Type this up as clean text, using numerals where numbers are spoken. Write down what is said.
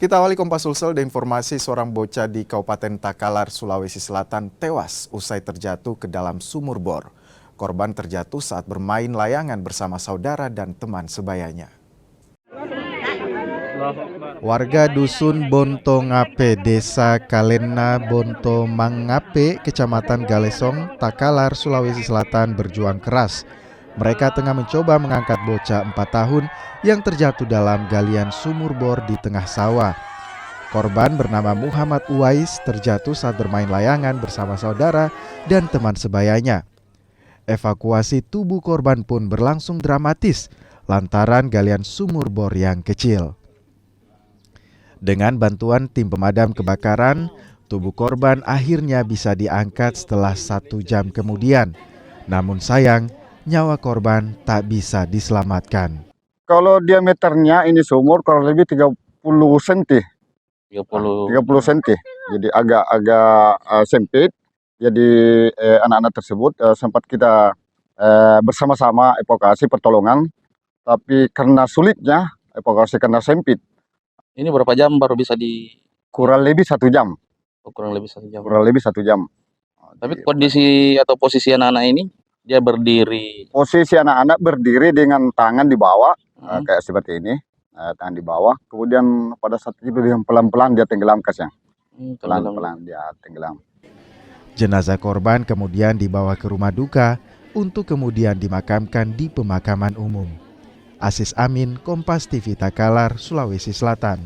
Kita awali Kompas Sulsel dengan informasi seorang bocah di Kabupaten Takalar, Sulawesi Selatan tewas usai terjatuh ke dalam sumur bor. Korban terjatuh saat bermain layangan bersama saudara dan teman sebayanya. Warga Dusun Bonto Ngape, Desa Kalena Bonto Mangape, Kecamatan Galesong, Takalar, Sulawesi Selatan berjuang keras. Mereka tengah mencoba mengangkat bocah 4 tahun yang terjatuh dalam galian sumur bor di tengah sawah. Korban bernama Muhammad Uwais terjatuh saat bermain layangan bersama saudara dan teman sebayanya. Evakuasi tubuh korban pun berlangsung dramatis lantaran galian sumur bor yang kecil. Dengan bantuan tim pemadam kebakaran, tubuh korban akhirnya bisa diangkat setelah 1 jam kemudian. Namun sayang, nyawa korban tak bisa diselamatkan. Kalau diameternya ini sumur kurang lebih 30 cm. 30 cm. Jadi agak sempit. Jadi anak-anak tersebut sempat kita bersama-sama evakuasi pertolongan, tapi karena sulitnya evakuasi karena sempit. Ini berapa jam baru bisa di? Kurang lebih 1 jam. Kurang lebih 1 jam. Kurang lebih 1 jam. Tapi kondisi atau posisi anak-anak ini dia berdiri. Posisi anak-anak berdiri dengan tangan di bawah, kayak seperti ini, tangan di bawah. Kemudian pada saat itu dia pelan-pelan dia tenggelam kasnya. Pelan-pelan dia tenggelam. Jenazah korban kemudian dibawa ke rumah duka untuk kemudian dimakamkan di pemakaman umum. Asis Amin, Kompas TV Takalar, Sulawesi Selatan.